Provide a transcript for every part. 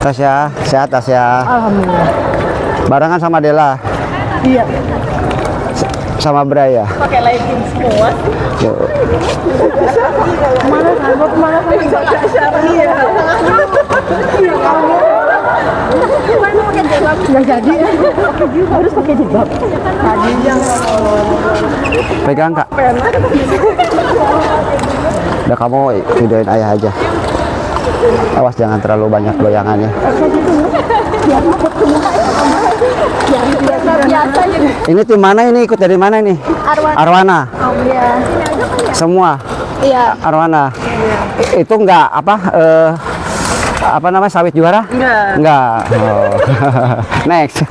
Tasya, sehat Tasya? Alhamdulillah. Barengan sama Dela? Iya. Sama Bray ya? Pakai legging semua. Kemana kan? Mau kemana kan? Iya. Nggak jadi. Harus pakai jilbab. Pegang Kak. Udah kamu videoin ayah aja. Awas jangan terlalu banyak goyangannya. Ini tim mana ini? Ikut dari mana ini? Arwana. Oh iya. Semua? Iya. Arwana. Itu enggak apa namanya, sawit juara? Enggak. Oh. Next.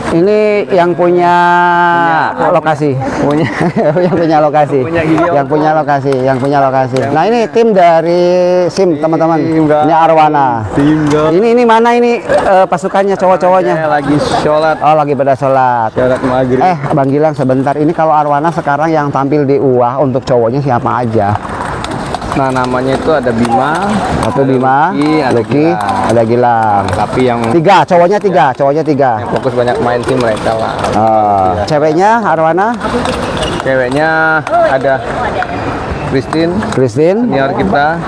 Ini yang punya lokasi, yang punya lokasi. Yang punya lokasi. Nah, ini tim dari SIM, teman-teman. Ini Arwana. Ini mana ini pasukannya, cowok-cowoknya? Lagi sholat. Oh, lagi pada sholat. Sholat maghrib. Bang Gilang sebentar. Ini kalau Arwana sekarang yang tampil di UAH untuk cowoknya siapa aja? Nah, namanya itu ada Bima, Satu Bima, Lucky, ada Gilang. Tapi yang Cowoknya tiga. fokus banyak main tim mereka lah. Ceweknya Arwana? Ceweknya ada Christine, senior kita.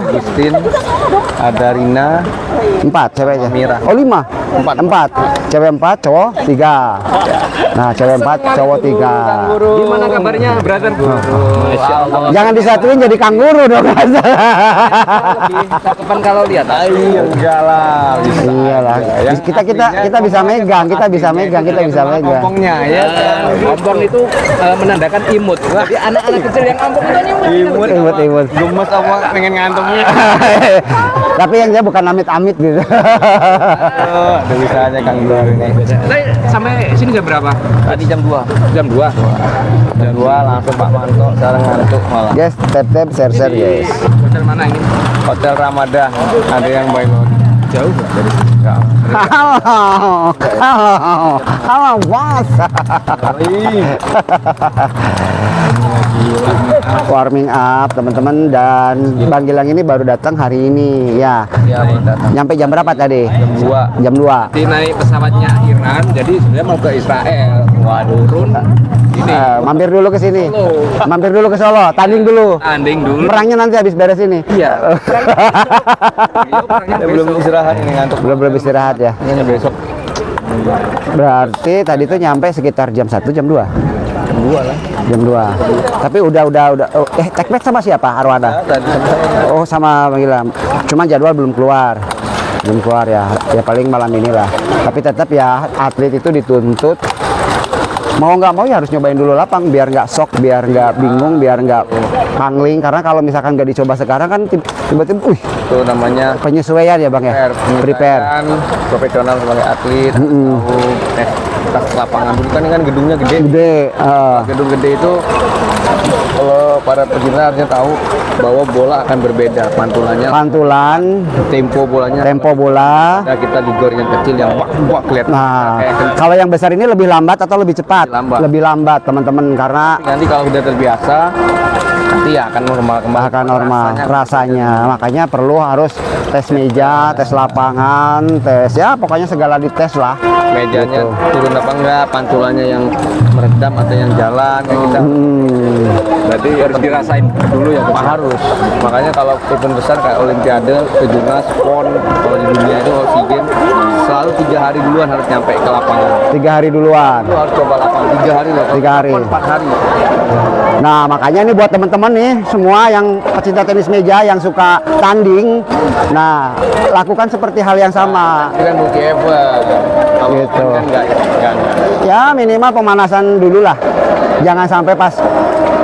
Christine, ada Rina, 4 ceweknya. Mira. Oh 5. 4. Cewek 4, cowok 3. Nah, cewek 4, cowok 3. Gimana kabarnya, brother? Masya Allah. Jangan disatuin jadi kanguru dong. Lebih cakepan kalau lihat. Ayo, enggak lah. Iyalah. Kita bisa megang, kita bisa megang. Kompongnya ya. Kompong itu menandakan imut. Jadi anak-anak kecil yang kompong itu Imut. gemes apa pengen ngantemnya. Tapi yang dia bukan amit-amit gitu. Ada bisanya Kang Dor ini. Sampai sini jam berapa? Tadi jam 2. Jam 2. Jam 2 langsung Pak Manto, sekarang ngantuk malah. Guys, tap share guys. Hotel mana ini? Hotel Ramadan, ada yang baik Jauh nggak dari enggak. Halo bos. Warming up teman-teman, dan Bang Gilang ini baru datang hari ini ya. Ya, datang. Nyampe jam berapa tadi? Jam 2. Jam 2. Jadi naik pesawatnya Iran, jadi sebenarnya mau ke Israel. Waduh, turun ini. Mampir dulu ke sini. Mampir dulu ke Solo, tanding dulu. Tanding dulu. Perangnya nanti habis beres ini. Iya. Ya, belum istirahat ini ngantuk. Belum istirahat ya. Ini besok Berarti tadi tuh nyampe sekitar jam 1, jam 2. jam 2 lah. Jam 2. Tapi udah take back sama siapa? Arwana. Tadi sama saya. Oh, sama Bang Gilang. Cuma jadwal belum keluar. Ya. Ya paling malam inilah. Tapi tetap ya atlet itu dituntut mau nggak mau ya harus nyobain dulu lapang biar nggak shock, biar nggak bingung, biar nggak pangling. Karena kalau misalkan nggak dicoba sekarang kan tiba-tiba Itu namanya penyesuaian ya Bang ya. Prepare. Profesional sebagai atlet. Tahu tes lapangan dulu kan, ini kan gedungnya gede. Gedung gede itu kalau para pecinta harusnya tahu bahwa bola akan berbeda Pantulan, tempo bolanya. tempo bola. Nah, kita di gor yang kecil yang wak kelihatan. Nah, Kayak kalau yang besar ini lebih lambat atau lebih cepat? Lebih lambat. Teman-teman, karena nanti kalau sudah terbiasa nanti ya akan normal kembali. akan normal rasanya. Makanya perlu harus tes meja, tes lapangan, tes ya pokoknya segala dites lah. Mejanya Gitu. turun apa enggak, pantulannya yang meredam atau yang jalan kayak kita. Berarti harus dirasain dulu ya. Harus. Makanya kalau event besar kayak Olimpiade, Kejurnas, PON, kalau di dunia itu oksigen selalu 3 hari duluan harus nyampe ke lapangan. 3 hari duluan. Itu harus coba lapangan 3 hari loh. 3 hari. 4 hari. Nah, makanya ini buat teman-teman nih semua yang pecinta tenis meja yang suka tanding. Nah, lakukan seperti hal yang sama. Itu kan multi event. Kalau Gitu. event kan enggak. Ya, minimal pemanasan dulu lah. Jangan sampai pas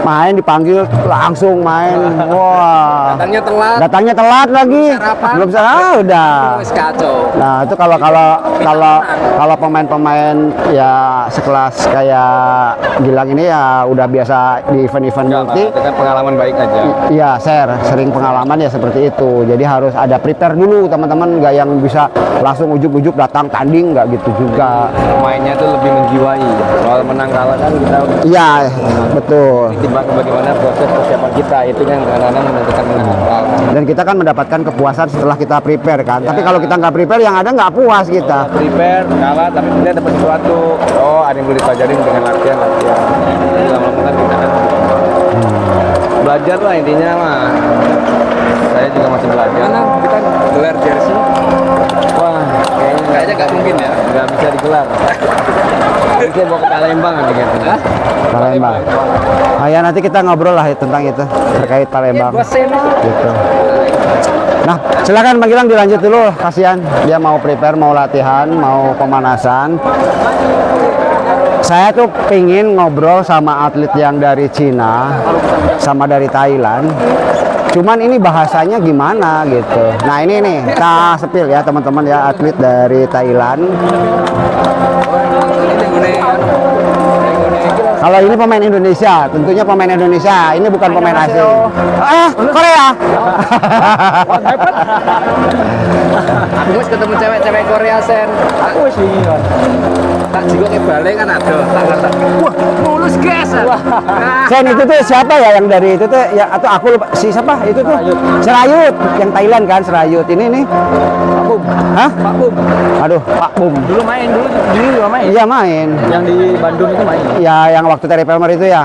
main dipanggil langsung main. Wah. Datangnya telat lagi. Belum udah. Wis kacau. Nah, itu kalau pemain-pemain ya sekelas kayak Gilang ini ya udah biasa di event-event multi. Itu kan pengalaman baik aja. Iya, sering pengalaman ya seperti itu. Jadi harus ada prepare dulu teman-teman, nggak yang bisa langsung ujuk-ujuk datang tanding, nggak gitu juga. Mainnya tuh lebih menjiwai. Soal menang kalah kan kita Iya, betul. sama bagaimana proses persiapan kita itu yang kadang-kadang menentukan menang. Dan kita kan mendapatkan kepuasan setelah kita prepare kan. Tapi kalau kita nggak prepare, yang ada nggak puas kita. Prepare kalah tapi kemudian dapat sesuatu. Oh, ada yang boleh dipelajarin dengan latihan. Jadi lama-lama kan kita kan belajar lah intinya mah. Saya juga masih belajar. Mana kita gelar jersey? Wah, kayaknya nggak mungkin ya, nggak bisa digelar. Mungkin bawa ke Palembang nanti kayaknya. Palembang. Nah, ya nanti kita ngobrol lah tentang itu terkait Palembang. Gitu. Nah, silakan Bang Gilang dilanjut dulu, kasihan dia mau prepare, mau latihan, mau pemanasan. Saya tuh pingin ngobrol sama atlet yang dari Cina, sama dari Thailand. Cuman ini bahasanya gimana gitu. Nah ini nih, kita sepil ya teman-teman ya, atlet dari Thailand. Kalau ini pemain Indonesia, tentunya pemain Indonesia. Ini bukan pemain asing. Korea. Aku harus ketemu cewek-cewek Korea sen. Aku sih. Tak juga ke balik kan ada. Wah, mulus guys. Sen itu tuh siapa ya yang dari itu tuh ya, atau aku lupa si siapa itu tuh? Serayut, yang Thailand kan Serayut. Ini nih. Pak Bum. Hah? Pak Bum. Aduh, Pak Bum. Dulu main, dulu juga main. Iya main. Yang di Bandung itu main. Ya yang waktu Terry Pelmer itu ya.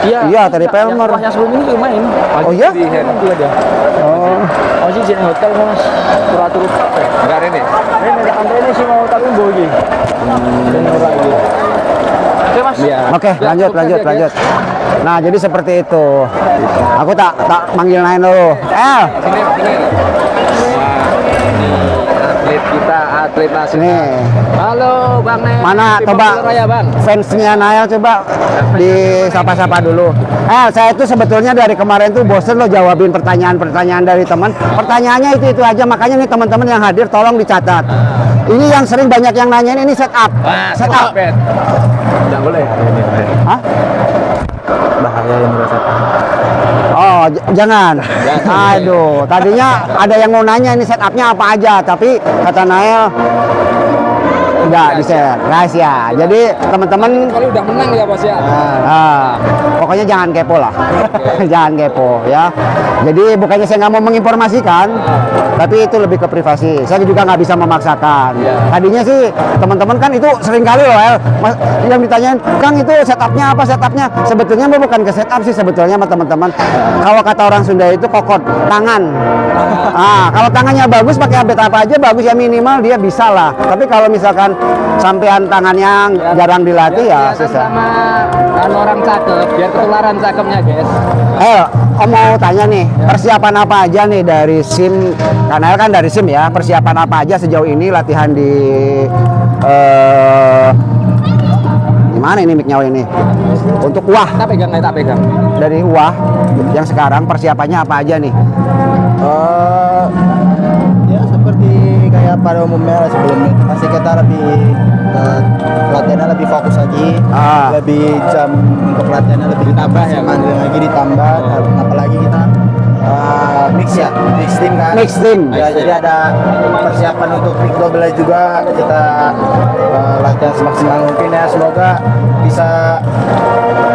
Iya Terry Pelmer. Yang sebelum ini juga main. Oh iya? Di Head juga dia. Oh. Oh sih di hotel mas. Turatur. Enggak ada nih. Ini sih mau tahu bogi. Oke mas. Oke, lanjut. Nah, jadi seperti itu. Aku tak manggil Nain dulu. Sini. Atlet kita, atlet nasional. Nih. Halo Bang Nel. Mana coba Raya Bang. fansnya Nail coba disapa-sapa dulu. Saya itu sebetulnya dari kemarin tuh bosen loh jawabin pertanyaan-pertanyaan dari teman. Pertanyaannya itu aja, makanya nih teman-teman yang hadir tolong dicatat. Ini yang sering banyak yang nanyain ini setup. Setup. Enggak boleh. Hah? Bahaya yang dirasakan. Oh, jangan. Aduh, tadinya ada yang mau nanya ini setupnya apa aja, tapi kata Nael enggak di-share, rahasia. Jadi teman-teman Kali udah menang ya bos ya. pokoknya jangan kepo lah. Jangan kepo ya. Jadi bukannya saya nggak mau menginformasikan, tapi itu lebih ke privasi. Saya juga nggak bisa memaksakan. Tadinya sih teman-teman kan itu sering kali loh El, yang ditanyain, Kang itu setupnya apa setupnya? Sebetulnya bukan ke setup sih sebetulnya sama teman-teman. Kalau kata orang Sunda itu kokot, tangan. Kalau tangannya bagus pakai update apa aja bagus ya, minimal dia bisa lah. Tapi kalau misalkan sampean tangannya jarang dilatih ya susah. Sama orang cakep, biar ketularan cakepnya guys. Om mau tanya nih, persiapan apa aja nih dari SIM? Karena kan dari SIM ya, persiapan apa aja sejauh ini latihan di gimana ini mic nyawa ini? Untuk UAH, Tak pegang. dari UAH yang sekarang persiapannya apa aja nih? Ya seperti kayak pada umumnya lah sebelumnya, pasti kita lebih latihannya lebih fokus lagi, lebih jam untuk latihannya lebih Ditambah ya? lagi ditambah, apalagi kita mix team kan. Mix team. Ya, jadi ada persiapan untuk mix double juga, kita latihan semaksimal mungkin ya, semoga bisa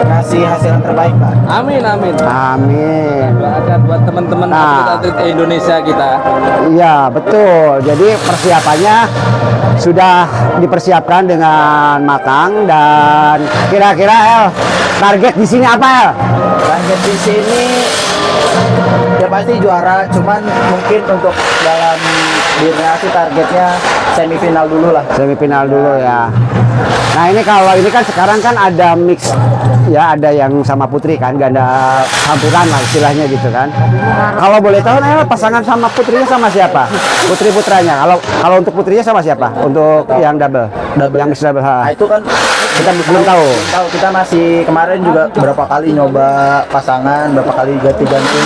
ngasih hasil yang terbaik lah. Amin. Doakan buat teman-teman atlet Indonesia kita. Iya betul. Jadi persiapannya sudah dipersiapkan dengan matang, dan kira-kira El, target di sini apa El? Target di sini ya pasti juara, cuman mungkin untuk dalam dirinya sih targetnya semifinal dulu lah. Semifinal dulu ya. Nah ini kalau ini kan sekarang kan ada mix ya, ada yang sama putri kan, ganda campuran lah istilahnya gitu kan. Kalau boleh tahu pasangan sama putrinya sama siapa? Putri putranya. Kalau untuk putrinya sama siapa? Untuk yang double yang mix double. Nah itu kan Kita belum tahu. Kita masih kemarin juga berapa kali nyoba pasangan, berapa kali ganti-ganti.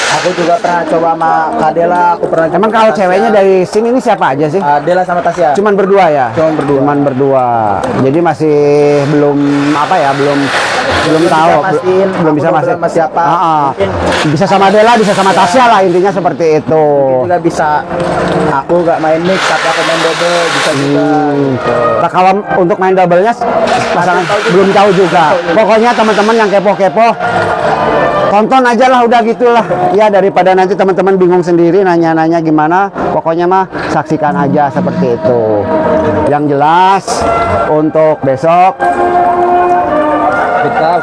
Aku juga pernah coba sama Kadela, aku pernah. Emang kalau ceweknya dari sini ini siapa aja sih? Dela sama Tasya. Cuman berdua ya? Cuman berdua. Cuman berdua. Jadi masih belum apa ya, belum belum tahu, pastiin belum bisa aku masih sama siapa. Mungkin bisa sama Dela, bisa sama Tasya lah, intinya seperti itu. juga bisa aku nggak main mix tapi aku main double bisa juga. Gitu. Nah, kalau untuk main double-nya pasangan belum tahu juga. Pokoknya teman-teman yang kepo-kepo tonton aja lah, udah gitulah ya, daripada nanti teman-teman bingung sendiri nanya-nanya gimana. Pokoknya mah saksikan aja seperti itu. Yang jelas untuk besok Kita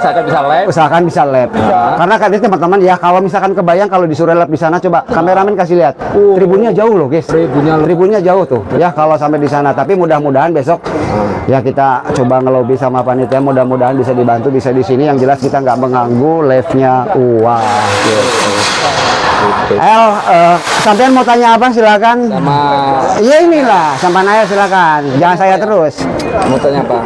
usahakan bisa live. karena kan ini teman-teman ya, kalau misalkan kebayang kalau disuruh live di sana, coba kameramen kasih lihat tribunnya jauh loh guys, tribunnya jauh tuh ya kalau sampai di sana. Tapi mudah-mudahan besok ya kita coba ngelobi sama panitia, mudah-mudahan bisa dibantu, bisa di sini. Yang jelas kita nggak mengganggu live-nya. Wah gitu. El, sampean mau tanya apa silakan. Sama Iya inilah, sampai Naya silakan. Jangan saya terus. mau tanya apa?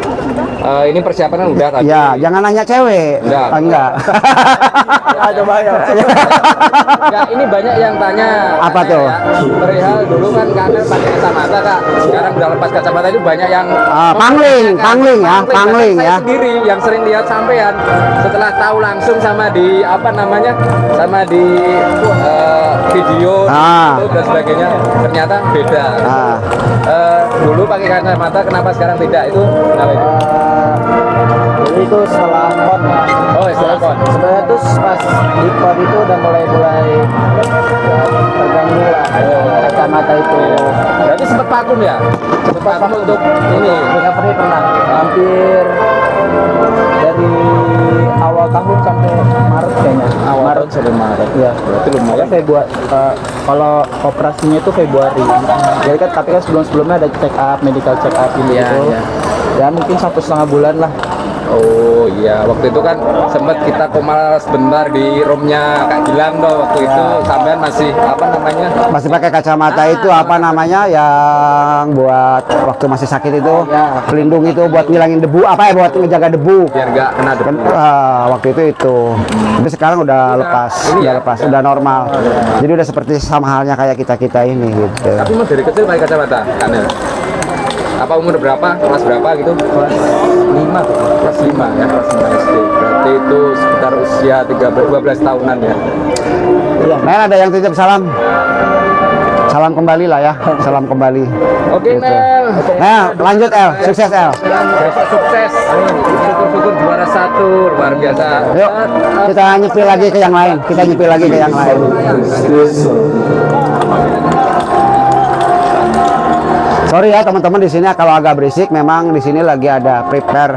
Ini persiapan kan udah tadi. Ya, jangan nanya cewek. Enggak. Ah, enggak. Ada banyak. Enggak, ini banyak yang tanya. Apa Tanya tuh? Ya, perihal dulu kan Kanel pakai kacamata Kak. Sekarang udah lepas kacamata itu banyak yang Pangling ya, Bahkan pangling saya ya. sendiri yang sering lihat sampean setelah tahu langsung sama di apa namanya? Sama di video Ah. itu dan sebagainya, ternyata beda. Ah. Dulu pakai kacamata, kenapa sekarang tidak? Itu kenapa itu? Jadi itu setelah pon ya. Oh, setelah pon. Sebenarnya tuh pas di pon itu udah mulai terganggu lah kacamata itu. Berarti sempat vakum ya? Sempat vakum untuk ini. Recovery pernah hampir dari awal tahun sampai Maret kayaknya. Awal tahun sampai Maret. Iya. Berarti lumayan. Makanya Februari, kalau operasinya itu Februari. Jadi kan tapi kan sebelum-sebelumnya ada check up, medical check up gitu. Iya, iya. Ya mungkin 1,5 bulan lah. Oh iya, waktu itu kan sempat kita komal sebentar di roomnya Kak Gilang tuh waktu itu sampean masih apa namanya? Masih pakai kacamata itu apa namanya yang buat waktu masih sakit itu, pelindung itu buat ngilangin debu, apa ya, buat ngejaga debu. Biar nggak kena debu. Kan, waktu itu. Tapi sekarang udah lepas, ini udah ya? lepas, udah normal. Jadi udah seperti sama halnya kayak kita ini gitu. Tapi mau dari kecil pakai kacamata, Kanel. Apa umur berapa? Kelas berapa gitu? Kelas 5. Kelas 5 ya, kelas 5 SD. Berarti itu sekitar usia 12 tahunan ya. Iya. Mel, ada yang titip salam. Salam kembali lah ya, salam kembali. Oke, Gitu. Nel. Nah, lanjut El, sukses El. Besok sukses. Syukur-syukur juara 1, luar biasa. Yuk, kita nyepil lagi ke yang lain. Kita nyepil lagi ke yang lain. Sorry ya teman-teman, di sini kalau agak berisik, memang di sini lagi ada prepare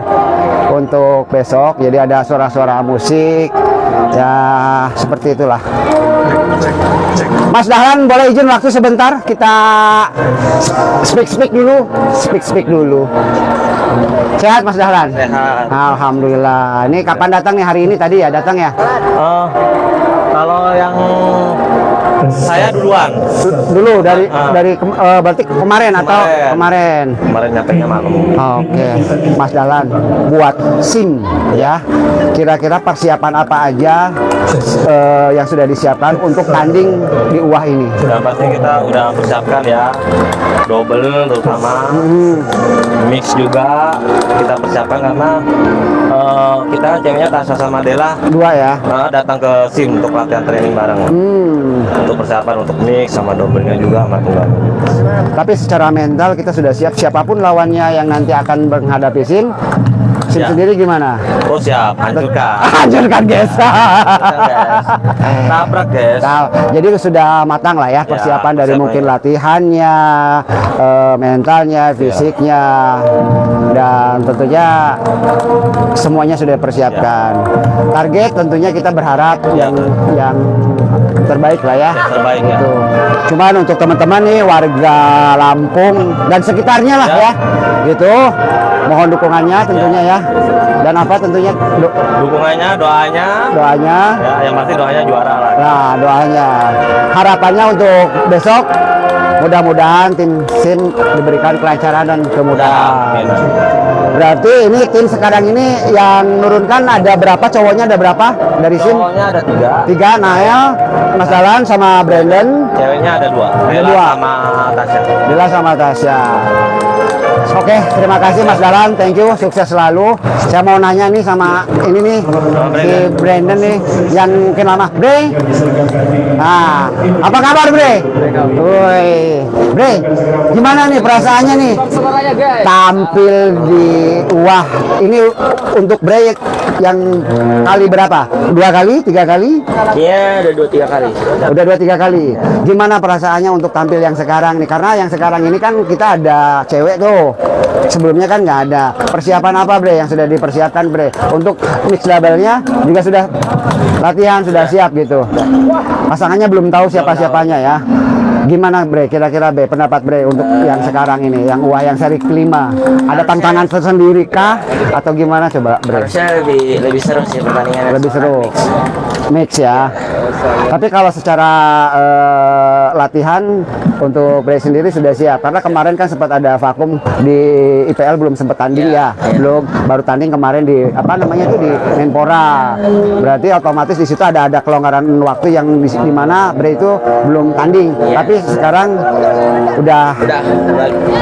untuk besok. Jadi ada suara-suara musik. Ya, seperti itulah. Mas Dahlan, boleh izin waktu sebentar? Kita speak dulu. Speak dulu. Sehat Mas Dahlan? Sehat. Alhamdulillah. Ini kapan datang nih, hari ini tadi ya datang ya? Kalau yang saya duluan. Dulu dari berarti kemarin atau kemarin? Kemarin nyampe malam. Oke, Mas Dahlan buat SIM ya. Kira-kira persiapan apa aja yang sudah disiapkan untuk tanding di UAH ini? Sudah pasti kita udah persiapkan ya, double terutama, mix juga kita persiapkan karena kita ceweknya Tasya sama Dela Dua ya. datang ke SIM untuk latihan training bareng untuk persiapan untuk mix sama double-nya juga sama tunggal. Tapi secara mental kita sudah siap, siapapun lawannya yang nanti akan menghadapi SIM Ya. sendiri gimana? Oh siap, hancurkan. Hancurkan guys. Tabrak guys. Nah, jadi sudah matang lah ya persiapan dari persiapan mungkin ya. latihannya, mentalnya, fisiknya, dan tentunya semuanya sudah dipersiapkan. Target tentunya kita berharap yang terbaik lah ya. Yang terbaik ya. Gitu. Cuman untuk teman-teman nih warga Lampung dan sekitarnya lah ya, gitu. Mohon dukungannya tentunya ya. Dan apa tentunya Dukungannya, doanya, ya yang pasti doanya juara lah. Nah, doanya. Harapannya untuk besok mudah-mudahan tim SIM diberikan kelancaran dan kemudahan. Amin. Berarti ini tim sekarang ini yang nurunkan ada berapa, cowoknya ada berapa dari SIM? Cowoknya ada 3, Tiga, Nael, Mas Dahlan sama Brandon. ceweknya ada 2, Ada Dela 2. sama Tasya. Dila sama Tasya. Oke, terima kasih Mas Dalan, thank you, sukses selalu. Saya mau nanya nih sama ini nih, si Brandon nih, yang mungkin lama. Bre, nah, apa kabar Bre? Woi, Bre, gimana nih perasaannya nih? Tampil di Wah, ini untuk Bre yang kali berapa? 2 kali, 3 kali? Iya, udah 2-3 kali. Udah 2-3 kali. Gimana perasaannya untuk tampil yang sekarang nih? Karena yang sekarang ini kan kita ada cewek tuh. Sebelumnya kan nggak ada. Persiapan apa Bre yang sudah dipersiapkan Bre? Untuk mix labelnya juga sudah latihan, sudah siap gitu. Pasangannya belum tahu siapa-siapanya ya. Gimana Bre, kira-kira Bre, pendapat Bre untuk yang sekarang ini, yang Wah yang seri kelima? Ada tantangan tersendiri kah? Atau gimana coba Bre? Harusnya lebih seru sih pertandingannya. Lebih seru. Mix ya. Tapi kalau secara latihan untuk Bre sendiri sudah siap. Karena kemarin kan sempat ada vakum di IPL, belum sempat tanding ya. Belum, baru tanding kemarin di apa namanya itu di Menpora. Berarti otomatis di situ ada kelonggaran waktu yang di mana Bre itu belum tanding. Tapi sekarang udah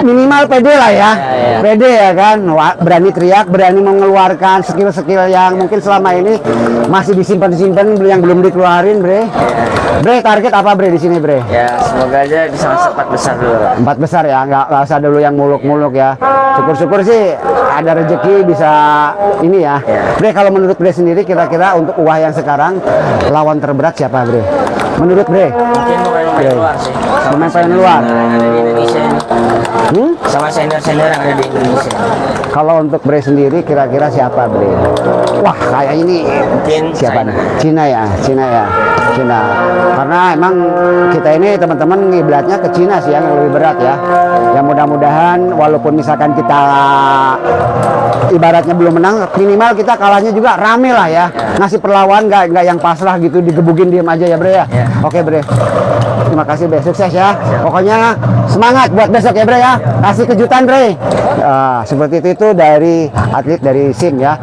minimal pede lah ya. Pede ya kan. Berani teriak, berani mengeluarkan skill-skill yang mungkin selama ini masih disimpan-simpan yang belum dikeluarin Bre. Bre, target apa Bre di sini Bre? Ya, semoga aja bisa masuk 4 besar dulu lah. 4 besar ya, nggak usah dulu yang muluk-muluk ya. Syukur-syukur sih ada rezeki bisa ini ya. Bre, kalau menurut Bre sendiri kira-kira untuk Wah yang sekarang lawan terberat siapa Bre? Menurut Bre? Mungkin pemain luar sih. Pemain luar. Yang ada di Indonesia ini. Sama senior-senior yang ada di Indonesia. Kalau untuk Bre sendiri kira-kira siapa Bre? Wah, kayak ini Mungkin siapa China. nih? Cina ya, Cina ya. Cina. Karena emang kita ini teman-teman ngiblatnya ke Cina sih yang lebih berat ya. Yang mudah-mudahan walaupun misalkan kita ibaratnya belum menang, minimal kita kalahnya juga rame lah ya. Ngasih perlawan nggak yang pasrah gitu digebukin diem aja ya Bre ya. Oke Bre. Terima kasih Bre, sukses ya. Pokoknya semangat buat besok ya Bre ya. Kasih kejutan Bre. Seperti itu dari atlet dari SIM ya.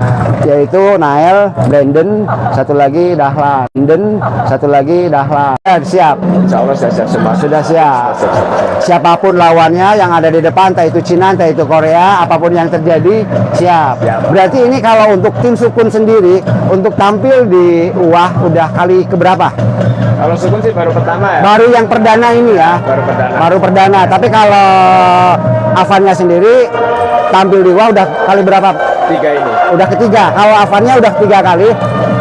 Yaitu Nael, Brandon, satu lagi Dahlan. Brandon, satu lagi Dahlan. Siap. Insya Allah saya siap semua. Sudah siap. Siapapun lawannya yang ada di depan, entah itu Cina, entah itu Korea, apapun yang terjadi, siap. Berarti ini kalau untuk tim Sukun sendiri, untuk tampil di Wah udah kali keberapa? Kalau Sukun sih baru pertama ya. Baru yang perdana ini ya. Baru perdana. Tapi kalau Avannya sendiri tampil di Wah udah kali berapa? 3 ini. Udah ketiga. Kalau Avannya udah 3 kali.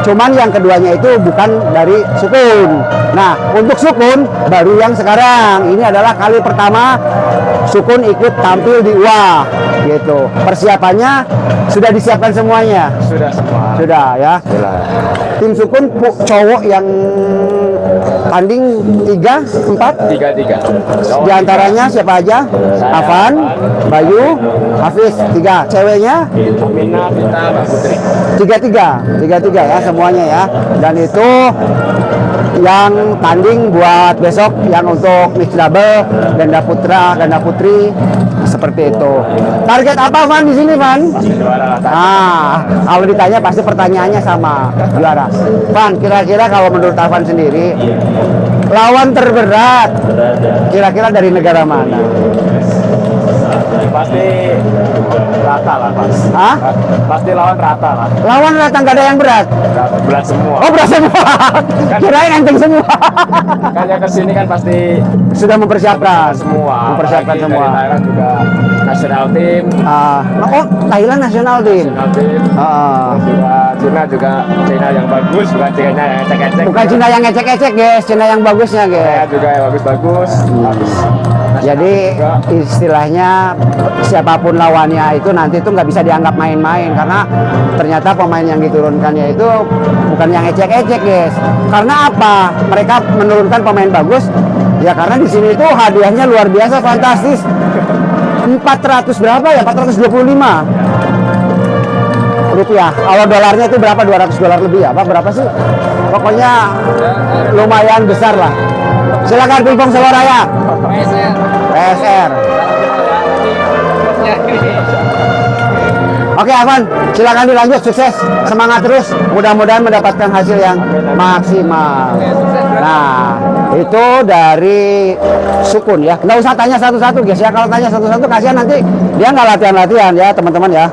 Cuman yang keduanya itu bukan dari Sukun. Nah, untuk Sukun baru yang sekarang. Ini adalah kali pertama Sukun ikut tampil di Wah gitu. Persiapannya sudah disiapkan semuanya. Sudah semua. Sudah ya. Tim Sukun cowok yang tanding 3, 4. 3. Di antaranya siapa aja? Avan, Bayu, Hafiz. 3. Ceweknya? Mina, Vita, Mbak Putri. 3 ya semuanya ya. Dan itu yang tanding buat besok yang untuk mix double ganda putra, ganda putri seperti itu. Target apa Van di sini Van? Kalau ditanya pasti pertanyaannya sama juara. Van, kira-kira kalau menurut Van sendiri lawan terberat kira-kira dari negara mana? Pasti rata lah Mas. Hah? Pasti lawan rata lah. Lawan rata nggak ada yang berat. Berat semua. Oh berat semua. Kirain enteng semua. Kan yang kesini kan pasti Sudah mempersiapkan semua. Mempersiapkan Apalagi semua. Dari Thailand juga nasional tim. Oh Thailand nasional tim. Nasional tim. Juga Cina yang bagus, bukan Cina yang ecek-ecek. Bukan Cina yang ecek-ecek guys, Cina yang bagusnya Saya guys. juga yang bagus-bagus. Habis Jadi istilahnya siapapun lawannya itu nanti itu nggak bisa dianggap main-main karena ternyata pemain yang diturunkannya itu bukan yang ecek-ecek guys. Karena apa? Mereka menurunkan pemain bagus ya karena di sini itu hadiahnya luar biasa fantastis. 400 berapa ya? 425 rupiah. Kalau dolarnya itu berapa? 200 dolar lebih ya? Apa berapa sih? Pokoknya lumayan besar lah. Silakan Pingpong Solo Raya. PSR. Oke Avan, silakan dilanjut, sukses, semangat terus, mudah-mudahan mendapatkan hasil yang maksimal. Nah, itu dari Sukun ya. Nggak usah tanya satu-satu guys ya. Kalau tanya satu-satu kasihan nanti dia nggak latihan-latihan ya teman-teman ya.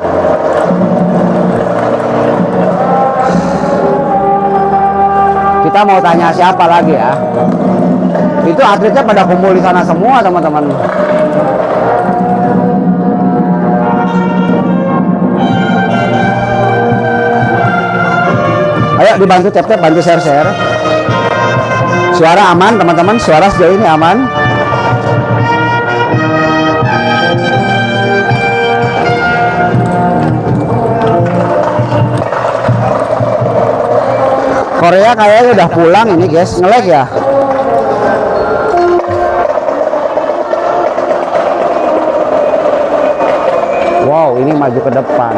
Kita mau tanya siapa lagi ya? Itu atletnya pada kumpul di sana semua teman-teman. Ayo dibantu tap-tap, bantu share-share. Suara aman teman-teman, suara sejauh ini aman. Korea kayaknya udah pulang ini guys, nge-lag ya. Wow, ini maju ke depan.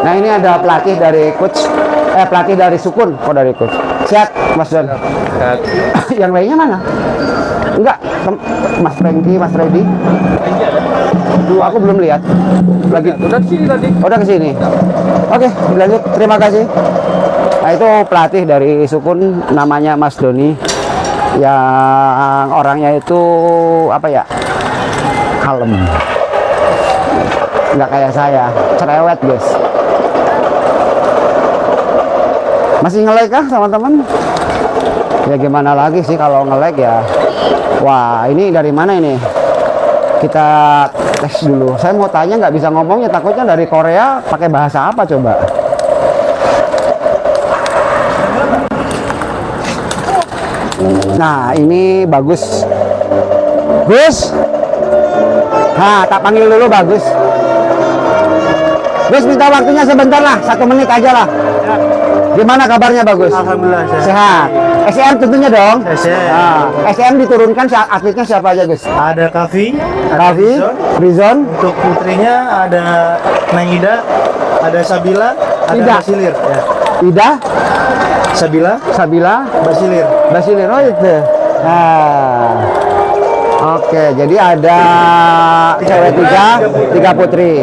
Nah ini ada pelatih dari coach, pelatih dari Sukun, kok dari coach. Siap, Mas Don. Yang lainnya mana? Enggak, Mas Franky, Mas Freddy. Aku belum lihat. Lagi. Udah sini tadi. Udah ke sini. Oke, lanjut. Terima kasih. Nah itu pelatih dari Sukun, namanya Mas Doni. Yang orangnya itu apa ya? Kalem. Nggak kayak saya, cerewet guys. Masih nge-lag kah teman-teman? Ya gimana lagi sih kalau nge-lag ya. Wah ini dari mana ini? Kita tes dulu. Saya mau tanya nggak bisa ngomongnya, takutnya dari Korea pakai bahasa apa coba? Nah ini bagus. Gus. Nah tak panggil dulu bagus. Gus minta waktunya sebentar lah, 1 menit aja lah. Gimana kabarnya bagus? Alhamdulillah Sehat. SM tentunya dong. SM. Nah, SM diturunkan atletnya siapa aja Gus? Ada Kavi, Raffi, Rizon, untuk putrinya ada Naida, ada Sabila, ada Ida. Basilir. Ya. Ida, Sabila, Sabila, Basilir. Basilir. Oh itu. Nah. Oke, jadi ada cewek 3 putri.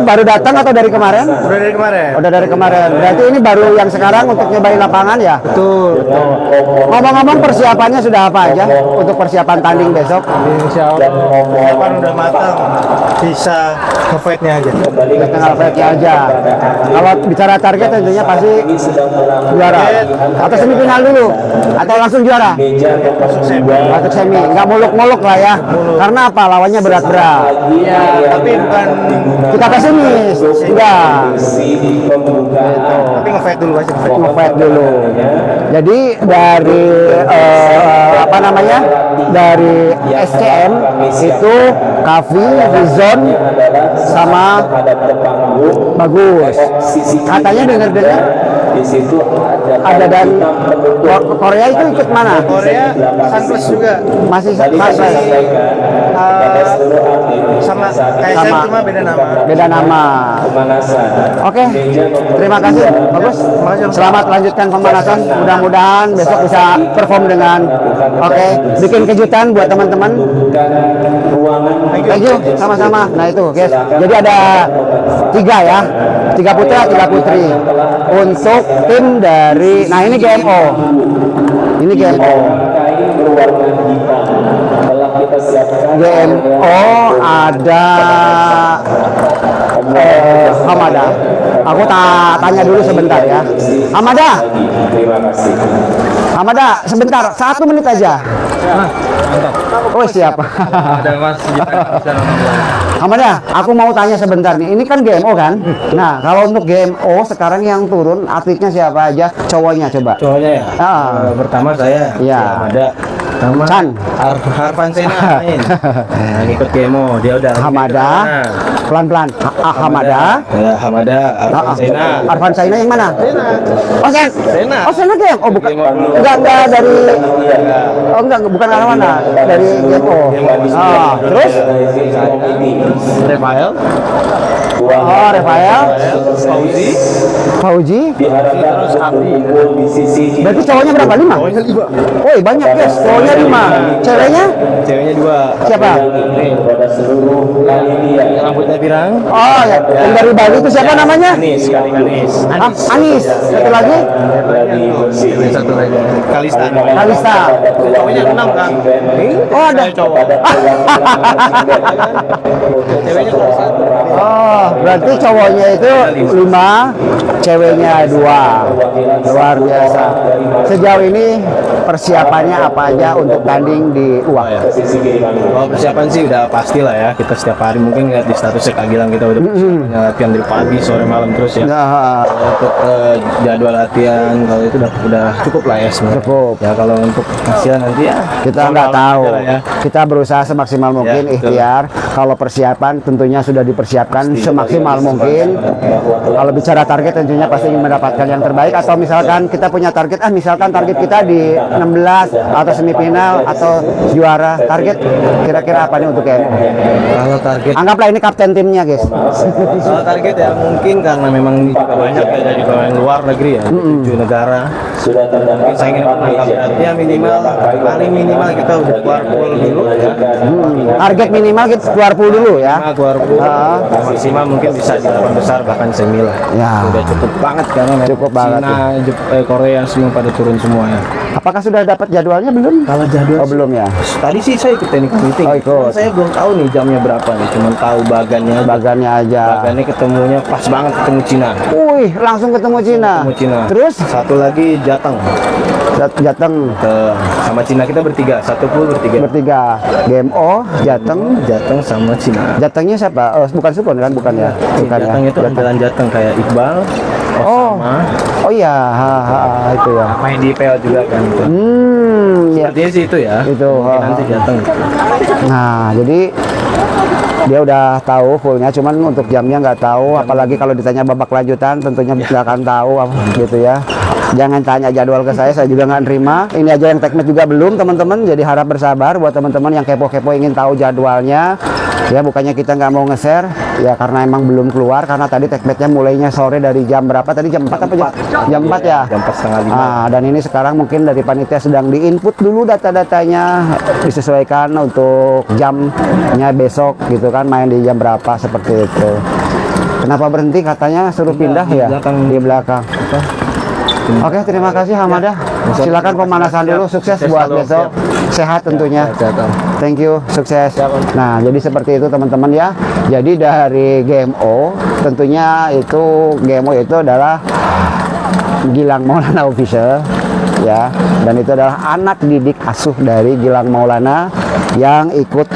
Baru datang atau dari kemarin? Udah dari kemarin. Udah dari kemarin. Berarti ini baru yang sekarang untuk nyobain lapangan ya? Betul. Ngomong-ngomong persiapannya sudah apa aja untuk persiapan tanding besok? Insya Allah persiapan udah matang. Bisa nge-fight-nya aja. Tinggal fight-nya aja. Kalau bicara target tentunya pasti juara. Atau semifinal dulu? Atau langsung juara? Masuk semi, nggak muluk-muluk lah ya. Karena apa? Lawannya berat-berat. Iya, tapi bukan Kita pesimis, enggak. tapi nge-fight dulu aja. Nge-fight dulu. Jadi dari apa namanya? Dari SCM itu Kavi, Rizon, sama Bagus. Katanya dengar-dengar ada dan Korea itu ikut mana? Korea Sunplus juga Masih Sunplus. sama KSM cuma beda nama. Beda nama. Oke, terima kasih, bagus. Selamat lanjutkan pemanasan. Mudah-mudahan besok bisa perform dengan oke. Bikin kejutan buat teman-teman. Thank you, sama-sama. Nah itu, guys. Jadi ada 3 ya, 3 putra, 3 putri. Untuk tim dari, nah ini GMO. Ini GMO. GMO ada Hamada. Aku tanya dulu sebentar ya. Hamada. Hamada, sebentar, 1 menit aja. Oh siap. Ada Mas Hamada, aku mau tanya sebentar nih. Ini kan GMO kan? Nah, kalau untuk GMO sekarang yang turun atletnya siapa aja? Cowoknya coba. Cowoknya ya. Pertama saya. Iya. Ada sama Chan. Harvan Sena main. Nah, ngikut kemo dia udah. Hamada. Pelan-pelan. Hamada. Ya, Hamada, Harvan Sena. Arfan Saina yang mana? Oh, Sena. Oh, Sena game. Oh, bukan. Enggak dari. Oh, enggak, bukan arah mana? Dari GMO. Ah, terus Rafael. Oh, Rafael, Fauzi. Terus Abdi. Berarti cowoknya berapa? 5? Oh, banyak guys. Cowoknya 5. Ceweknya? Ceweknya 2. Siapa? Rambutnya pirang. Oh, ya. Yang dari Bali itu siapa namanya? Anis. Ah, Anis. Satu lagi? Satu lagi. Kalista. Kalista. Cowoknya 6 kan? Oh, ada. Ceweknya cuma 1. Oh, berarti cowoknya itu 5, ceweknya 2. Luar biasa. Sejauh ini persiapannya apa aja untuk tanding di UAH? Kalau persiapan sih udah pasti lah ya. Kita setiap hari mungkin lihat di statusnya Kak Gilang kita udah persiapannya latihan dari pagi, sore, malam terus ya. Nah, Untuk jadwal latihan kalau itu udah cukup lah ya sebenarnya. Cukup. Ya kalau untuk hasil nanti ya kita nggak tahu. aja lah ya. Kita berusaha semaksimal mungkin, betul. ikhtiar. Kalau persiapan tentunya sudah dipersiapkan semaksimal mungkin. Kalau bicara target tentunya pasti ingin mendapatkan yang terbaik. Atau misalkan kita punya target, misalkan target kita di 16 atau semifinal atau juara. Target kira-kira apa nih untuk KMO? Kalau target Anggaplah ini kapten timnya, guys. Kalau target ya mungkin karena memang juga banyak ya dari pemain luar negeri ya, 7 negara. Mungkin saya ingin menangkap ya paling minimal kita udah keluar pool dulu ya. Target minimal kita keluar pool dulu ya. Minimal keluar pool, maksimal mungkin bisa di 8 besar bahkan semi lah. Ya. Udah cukup banget karena memang Cukup banget, Cina, Korea semua pada turun semua ya. Apakah sudah dapat jadwalnya belum? Kalau jadwal Oh, belum ya. tadi sih saya ikut teknik meeting. Oh, ikut. Cuman saya belum tahu nih jamnya berapa nih, cuman tahu bagannya. Bagannya aja. Bagannya ketemunya pas banget ketemu Cina. Wih, langsung ketemu Cina. Ketemu Cina. Terus Satu lagi Jateng. Jateng Sama Cina kita bertiga, satu pool bertiga. bertiga. GMO, Jateng. Jateng sama Cina. Jatengnya siapa? Oh, bukan Supon kan? Bukan ya? Bukan ya. Jateng itu andalan Jateng kayak Iqbal, Oh. Osama, Oh iya, itu ya. main di PL juga kan. Gitu. Ya. Sepertinya sih itu ya. Itu, Mungkin nanti Jateng. Nah, jadi dia udah tahu fullnya, cuman untuk jamnya nggak tahu. Apalagi kalau ditanya babak lanjutan, tentunya nggak akan tahu gitu ya. Jangan tanya jadwal ke saya juga nggak nerima. Ini aja yang teknik juga belum, teman-teman. Jadi harap bersabar buat teman-teman yang kepo-kepo ingin tahu jadwalnya. Ya bukannya kita nggak mau nge-share, ya karena emang belum keluar. Karena tadi tekniknya mulainya sore dari jam berapa? Tadi jam 4 apa jam 4 ya? Jam 4:30. Ah, dan ini sekarang mungkin dari panitia sedang diinput dulu data-datanya, disesuaikan untuk jamnya besok gitu kan, main di jam berapa seperti itu. Kenapa berhenti? Katanya suruh pindah di ya belakang. di belakang. Oke, terima kasih Hamadah. Silakan pemanasan dulu, sukses buat besok. Sehat tentunya. Thank you, sukses. Nah, jadi seperti itu teman-teman ya. Jadi dari GMO, tentunya itu GMO itu adalah Gilang Maulana Official ya, dan itu adalah anak didik asuh dari Gilang Maulana yang ikut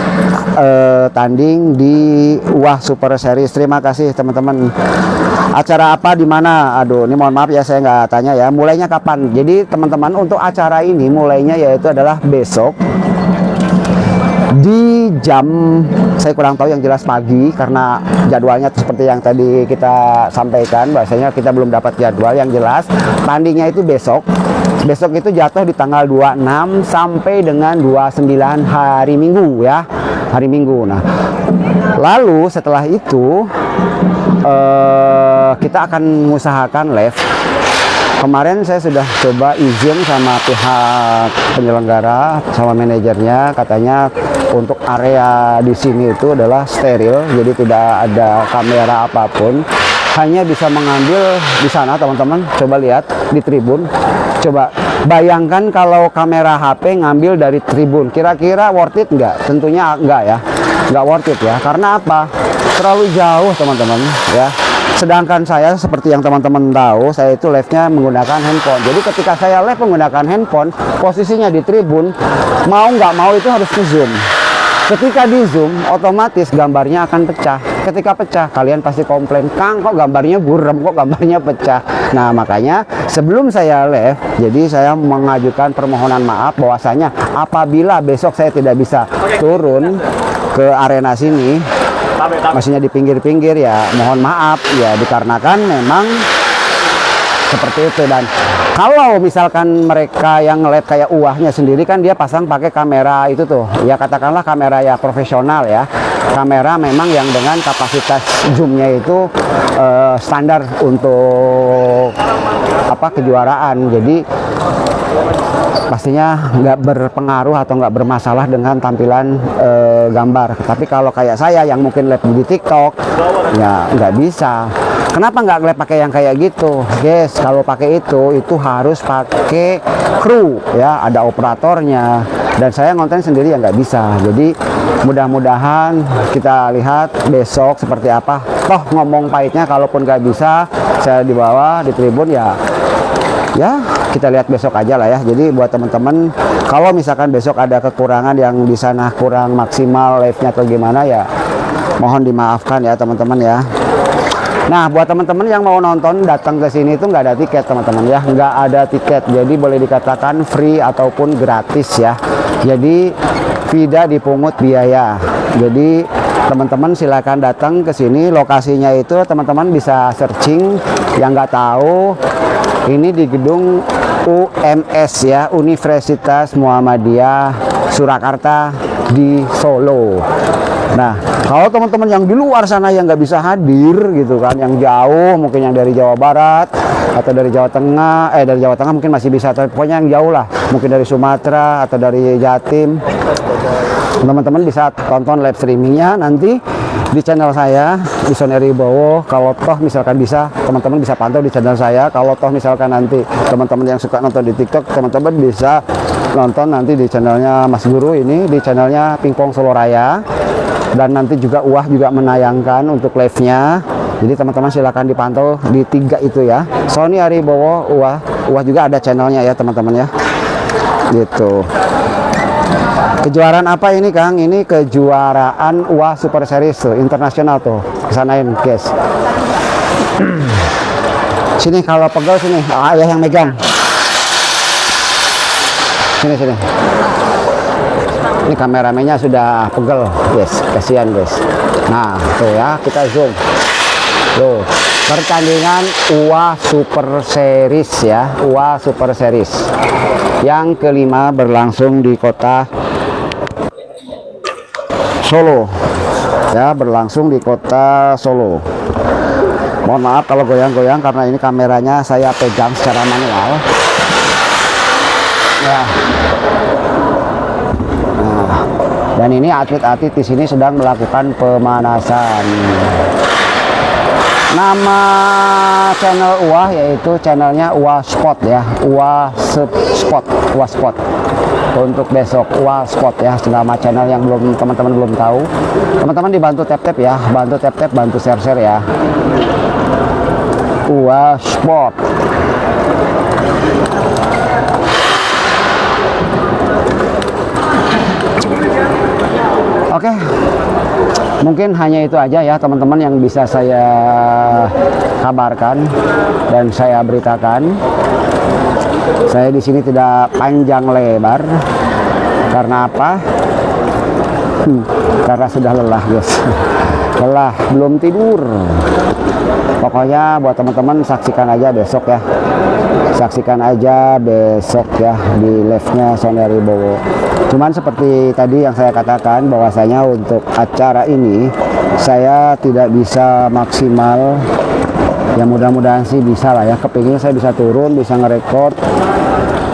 tanding di UAH Super Series. Terima kasih teman-teman. Acara apa di mana? Aduh, ini mohon maaf ya saya nggak tanya ya. Mulainya kapan? Jadi teman-teman untuk acara ini mulainya yaitu adalah besok di jam, saya kurang tahu yang jelas pagi karena jadwalnya seperti yang tadi kita sampaikan, bahasanya kita belum dapat jadwal yang jelas. Tandingnya itu besok itu jatuh di tanggal 26 sampai dengan 29 hari Minggu ya, hari Minggu. Nah lalu setelah itu kita akan mengusahakan live. Kemarin saya sudah coba izin sama pihak penyelenggara, sama manajernya, katanya untuk area di sini itu adalah steril, jadi tidak ada kamera apapun, hanya bisa mengambil di sana teman-teman. Coba lihat di tribun, coba bayangkan kalau kamera HP ngambil dari tribun, kira-kira worth it nggak? Tentunya nggak ya, nggak worth it ya. Karena apa? Terlalu jauh teman-teman ya. Sedangkan saya seperti yang teman-teman tahu, saya itu live-nya menggunakan handphone. Jadi ketika saya live menggunakan handphone, posisinya di tribun, mau nggak mau itu harus ke zoom. Ketika di zoom, otomatis gambarnya akan pecah. Ketika pecah, kalian pasti komplain, Kang kok gambarnya buram, kok gambarnya pecah. Nah makanya sebelum saya live, jadi saya mengajukan permohonan maaf bahwasanya apabila besok saya tidak bisa turun ke arena sini, maksudnya di pinggir-pinggir, ya mohon maaf ya, dikarenakan memang seperti itu. Dan kalau misalkan mereka yang live kayak UAH-nya sendiri kan dia pasang pakai kamera itu tuh ya, katakanlah kamera ya profesional ya, kamera memang yang dengan kapasitas zoomnya itu standar untuk kejuaraan. Jadi pastinya nggak berpengaruh atau nggak bermasalah dengan tampilan gambar. Tapi kalau kayak saya yang mungkin live di TikTok, ya nggak bisa. Kenapa nggak live pakai yang kayak gitu, guys? Kalau pakai itu harus pakai kru, ya, ada operatornya. Dan saya ngonten sendiri ya nggak bisa. Jadi mudah-mudahan kita lihat besok seperti apa. Toh ngomong pahitnya, kalaupun nggak bisa, saya di bawah di tribun ya kita lihat besok aja lah ya. Jadi buat teman-teman, kalau misalkan besok ada kekurangan yang di sana kurang maksimal live-nya atau gimana, ya mohon dimaafkan ya teman-teman ya. Nah, buat teman-teman yang mau nonton datang ke sini itu nggak ada tiket teman-teman ya, nggak ada tiket. Jadi boleh dikatakan free ataupun gratis ya. Jadi tidak dipungut biaya. Jadi teman-teman silakan datang ke sini. Lokasinya itu teman-teman bisa searching, yang nggak tahu ini di gedung UMS ya, Universitas Muhammadiyah Surakarta di Solo. Nah, kalau teman-teman yang di luar sana yang nggak bisa hadir gitu kan, yang jauh, mungkin yang dari Jawa Barat atau dari Jawa Tengah, dari Jawa Tengah mungkin masih bisa, tapi pokoknya yang jauh lah, mungkin dari Sumatera atau dari Jatim, teman-teman bisa tonton live streamingnya nanti di channel saya di Soneri Bowo. Kalau toh misalkan bisa, teman-teman bisa pantau di channel saya. Kalau toh misalkan nanti teman-teman yang suka nonton di TikTok, teman-teman bisa nonton nanti di channelnya Mas Guru ini, di channelnya Pingpong Solo Raya. Dan nanti juga UAH juga menayangkan untuk live-nya. Jadi teman-teman silakan dipantau di 3 itu ya. Sony Aribowo, UAH juga ada channelnya ya teman-teman ya. Gitu. Kejuaraan apa ini Kang? Ini kejuaraan UAH Super Series tuh, internasional tuh. Kesanain guys. Sini kalau pegel sini, ayah yang megang. Sini. Ini kameramennya sudah pegel, guys. Kasihan guys. Nah, tuh ya, kita zoom. Tuh, pertandingan UAH Super Series ya, UAH Super Series. Yang kelima berlangsung di kota Solo. Ya, berlangsung di kota Solo. Mohon maaf kalau goyang-goyang karena ini kameranya saya pegang secara manual. Ya. Dan ini atlet-atlet di sini sedang melakukan pemanasan. Nama channel UAH yaitu channelnya UAH Sport ya, UAH Sport. Untuk besok UAH Sport ya, nama channel yang teman-teman belum tahu. Teman-teman dibantu tap-tap ya, bantu share-share ya. UAH Sport. Oke, mungkin hanya itu aja ya teman-teman yang bisa saya kabarkan dan saya beritakan. Saya di sini tidak panjang lebar. Karena apa? Karena sudah lelah guys. Lelah, belum tidur. Pokoknya buat teman-teman saksikan aja besok ya. Saksikan aja besok ya di live-nya Soneri Bowo. Cuman seperti tadi yang saya katakan, bahwasanya untuk acara ini saya tidak bisa maksimal. Ya mudah-mudahan sih bisa lah ya. Kepingin saya bisa turun, bisa ngerekord.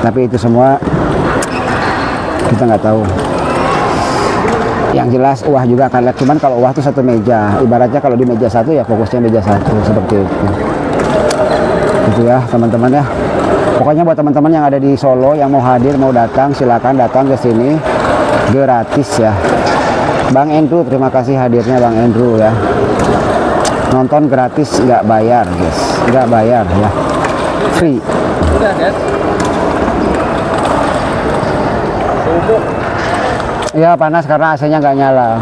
Tapi itu semua kita nggak tahu. Yang jelas UAH juga akan live. Cuman kalau UAH itu satu meja. Ibaratnya kalau di meja satu ya fokusnya meja satu seperti itu. Gitu ya teman-teman ya. Pokoknya buat teman-teman yang ada di Solo yang mau hadir, mau datang, silakan datang ke sini gratis ya. Bang Andrew, terima kasih hadirnya Bang Andrew ya. Nonton gratis, nggak bayar guys, nggak bayar ya, free. Udah guys. Ya panas karena AC-nya nggak nyala.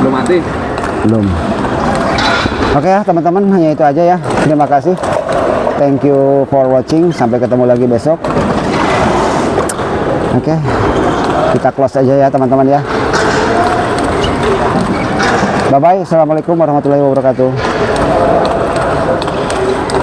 Belum mati. Belum. Oke ya teman-teman, hanya itu aja ya. Terima kasih. Thank you for watching. Sampai ketemu lagi besok. Oke. Kita close aja ya teman-teman ya. Bye bye. Assalamualaikum warahmatullahi wabarakatuh.